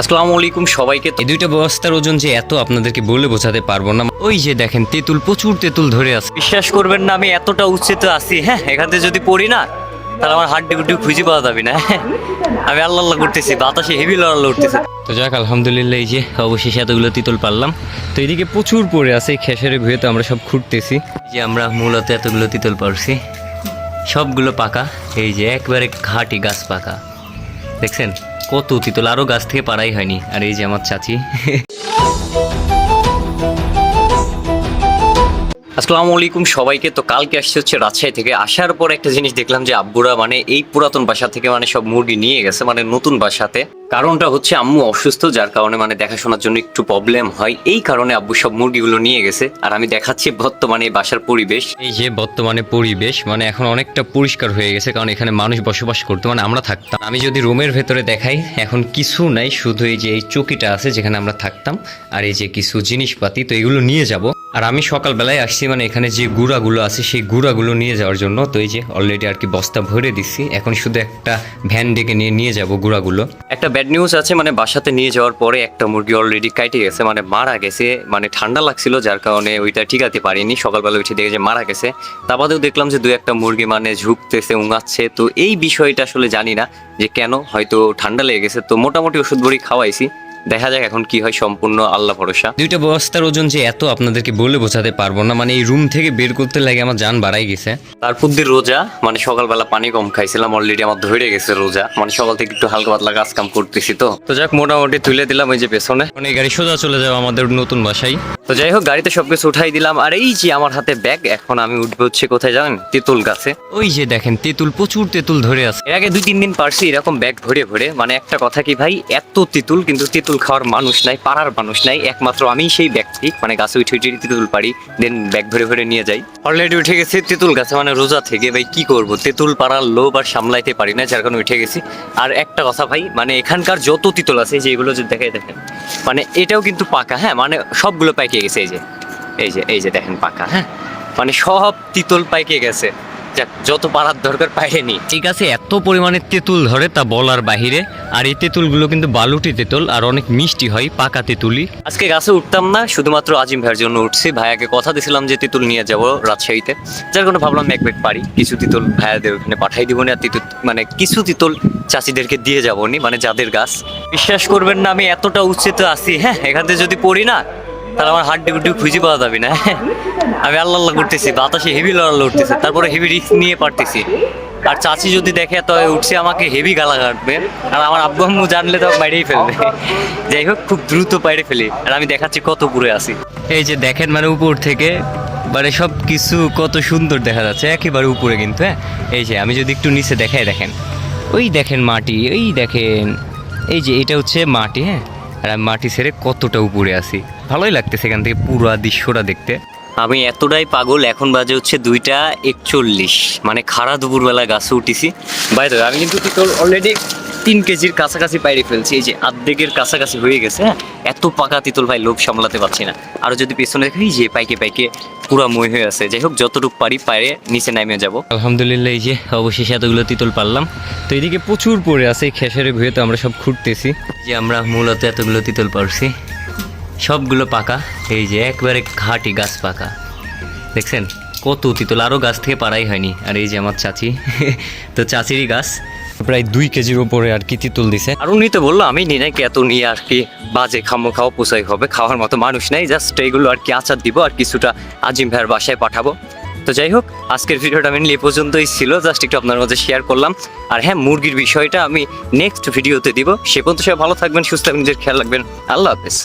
আসসালামু আলাইকুম সবাইকে। এই দুইটা বস্তার ওজন যে এত আপনাদেরকে বলে বোঝাতে পারবো না। ওই যে দেখেন তেঁতুল, প্রচুর তেঁতুল ধরে আছে। বিশ্বাস করবেন না, আমি এতটা উচ্চে আছি, হ্যাঁ, এখান থেকে যদি পড়ি না তাহলে আমার হাড্ডি গুড্ডি খুঁজে পাওয়া যাবে না। আমি আল্লাহ আল্লাহ করতেছি, বাতাসে হেভি লড়াল উঠতেছে। তো যাক আলহামদুলিল্লাহ, এই যে অবশেষে এতগুলো তিতল পারলাম। তো এদিকে প্রচুর পড়ে আছে, এই খেসারের ভুঁয়ে তো আমরা সব খুঁড়তেছি। যে আমরা মূলত এতগুলো তিতল পারছি, সবগুলো পাকা। এই যে একবারে ঘাটি গাছ পাকা, দেখছেন কত তিতল, আরো গাছ থেকে পাড়াই হয়নি। আর এই যে আমার চাচি। আসসালামু আলাইকুম সবাইকে। তো কালকে আসছে হচ্ছে রাজশাহী থেকে। আসার পর একটা জিনিস দেখলাম যে আব্বুরা এই পুরাতন বাসা থেকে সব মুরগি নিয়ে গেছে নতুন বাসাতে। কারণটা হচ্ছে আম্মু অসুস্থ, যার কারণে দেখাশোনার জন্য একটু প্রবলেম হয়, এই কারণে আব্বু সব মুরগিগুলো নিয়ে গেছে। আর আমি দেখাচ্ছি বর্তমানে এই বাসার পরিবেশ। এই যে বর্তমানে পরিবেশ এখন অনেকটা পরিষ্কার হয়ে গেছে, কারণ এখানে মানুষ বসবাস করতো, আমরা থাকতাম। আমি যদি রুমের ভেতরে দেখাই, এখন কিছু নাই, শুধু এই যে এই চৌকিটা আছে যেখানে আমরা থাকতাম, আর এই যে কিছু জিনিসপাতি, তো এগুলো নিয়ে যাব। আর আমি সকালবেলায় আসছি এখানে যে গুঁড়াগুলো আছে সেই গুঁড়াগুলো নিয়ে যাওয়ার জন্য। তো এই যে অলরেডি আর কি বস্তা ভরে দিচ্ছি, এখন শুধু একটা ভ্যান ডেকে নিয়ে যাব গুঁড়াগুলো। একটা ব্যাড নিউজ আছে, বাসাতে নিয়ে যাওয়ার পরে একটা মুরগি অলরেডি কাটে গেছে, মারা গেছে। ঠান্ডা লাগছিল, যার কারণে ওইটা ঠিকাতে পারিনি। সকালবেলা উঠে দেখে যে মারা গেছে। তারপরেও দেখলাম যে 2-1টা মুরগি ঝুঁকতেছে, উঙাচ্ছে। তো এই বিষয়টা আসলে জানি না যে কেন, হয়তো ঠান্ডা লেগে গেছে। তো মোটামুটি ওষুধ ভরি খাওয়াইছি, দেখা যাক এখন কি হয়, সম্পূর্ণ আল্লাহ ভরসা। দুইটা বস্তার ওজন যে এত আপনাদেরকে বলে বোঝাতে পারবো না। এই রুম থেকে বের করতে লাগে আমার জান বাড়াই গেছে। তারপর দিয়ে রোজা, সকালবেলা পানি কম খাইছিলাম, অলরেডি আমার ধরে গেছে রোজা। সকাল থেকে একটু হালকা পাতলা কাজ কাম করতেছি। তো যাক মোটামুটি তুলে দিলাম এই যে পেছনে, এই গাড়ি সোজা চলে যাবো আমাদের নতুন বাসায়। তো যাই হোক, গাড়িতে সবকিছু উঠাই দিলাম। আর এই যে আমার হাতে ব্যাগ, এখন আমি উঠবো হচ্ছে কোথায় জানেন? তেঁতুল গাছে। ওই যে দেখেন তেঁতুল, প্রচুর তেঁতুল ধরে আছে। এর আগে 2-3 দিন পারছি এরকম ব্যাগ ভরে ভরে। একটা কথা কি ভাই, এত তেঁতুল, কিন্তু তেঁতুল খাওয়ার মানুষ নাই, পাড়ার মানুষ নাই, একমাত্র আমি সেই ব্যক্তি। গাছে উঠে উঠে তেঁতুল পারি, দেন ব্যাগ ভরে ভরে নিয়ে যাই। অলরেডি উঠে গেছি তেঁতুল গাছে, রোজা থেকে। ভাই কি করবো, তেঁতুল পাড়ার লোভ আর সামলাইতে পারি না, যার কারণে উঠে গেছি। আর একটা কথা ভাই, এখানকার যত তিতল আছে, যে এগুলো যে দেখেন, এটাও কিন্তু পাকা, হ্যাঁ, সবগুলো পাইকে গেছে। এই যে দেখেন পাকা, হ্যাঁ, সব তিতল পাইকে গেছে। যত পাড়ার দরকার পাইনি। ঠিক আছে, এত পরিমাণে তেঁতুল ধরে তা বলার বাহিরে। আর এই তেঁতুলগুলো কিন্তু বালুটি তেঁতুল, আর অনেক মিষ্টি হয়, পাকা তেঁতুলি। আজকে গাছে উঠতাম না, শুধুমাত্র আজিম ভাইয়ের জন্য উঠছি। ভাইয়াকে কথা দিয়েছিলাম যে তেঁতুল নিয়ে যাব রাজশাহীতে, যার কারণে ভাবলাম এক ব্যাগ পারি, কিছু তেঁতুল ভাইয়াদের ওখানে পাঠাই দিব না। তেঁতুল কিছু তেঁতুল চাষিদেরকে দিয়ে যাবো নি, যাদের গাছ। বিশ্বাস করবেন না, আমি এতটা উচ্চে আছি, হ্যাঁ, এখান থেকে যদি পড়ি না তাহলে আমার হাড্ডি গুড্ডি খুঁজে পাওয়া যাবে না। আমি আল্লাহ আল্লাহ করতেছি, বাতাসে হেভি লড়াল উঠতেছে, তারপরে হেভি রিস্ক নিয়ে পারতেছি। আর চাচি যদি দেখে তো উঠছে, আমাকে হেভি গালা কাটবে। আর আমার আব্বু আম্মু জানলে তো বাইরেই ফেলবে। যাই হোক, খুব দ্রুত বাইরে ফেলি। আর আমি দেখাচ্ছি কত পুরে আছি। এই যে দেখেন উপর থেকে সব কিছু কত সুন্দর দেখা যাচ্ছে, একেবারে উপরে কিন্তু। হ্যাঁ, এই যে আমি যদি একটু নিচে দেখাই, দেখেন ওই দেখেন মাটি, ওই দেখেন, এই যে এটা হচ্ছে মাটি, হ্যাঁ। আর আমি মাটি ছেড়ে কতটা উপরে আছি, ভালোই লাগতেছে এখান থেকে পুরো দৃশ্যটা দেখতে। আমি এতটাই পাগল, এখন বাজে হচ্ছে 2:41, খাড়া দুপুরবেলা গাছে উঠেছি। বাইরে আমি কিন্তু অলরেডি 3 কেজির কাছাকাছি পাইরে ফেলছি। এই যে আর্ধেকের কাছাকাছি হয়ে গেছে, হ্যাঁ। এত পাকা তিতল ভাই, লোভ সামলাতে পারছি না। আরো যদি পেছনে দেখি, যে পাইকে পাইকে পুরা মই হয়ে আছে। যাই হোক, যতটুকু পারি পাইরে নিচে নামে যাব। আলহামদুলিল্লাহ, এই যে অবশেষে এতগুলো তিতল পারলাম। তো এদিকে প্রচুর পড়ে আছে, এই খেসারের ভুঁয়ে তো আমরা সব খুঁড়তেছি। যে আমরা মূলত এতগুলো তিতল পারছি, সবগুলো পাকা। এই যে একবারে ঘাটি গাছ পাকা, দেখছেন কত তিতল, আরো গাছ থেকে পাড়াই হয়নি। আর এই যে আমার চাচি, তো চাচিরই গাছ, প্রায় 2 কেজির উপরে আর কি তিতল দিছে। আরো নিতে বললো, আমি নিই নাই, এত নিয়ে আর কি বাজে খাওয়া পোষাই হবে, খাওয়ার মতো মানুষ নাই। জাস্ট এইগুলো আর কি আচার দিব, আর কিছুটা আজিম ভাইয়ের বাসায় পাঠাবো। তো যাই হোক, আজকের ভিডিওটা মেনলি এ পর্যন্তই ছিল, জাস্ট একটু আপনার মাঝে শেয়ার করলাম। আর হ্যাঁ, মুরগির বিষয়টা আমি নেক্সট ভিডিওতে দিব। সে পর্যন্ত সবাই ভালো থাকবেন, সুস্থ থাকবেন, নিজের খেয়াল রাখবেন। আল্লাহ হাফেজ।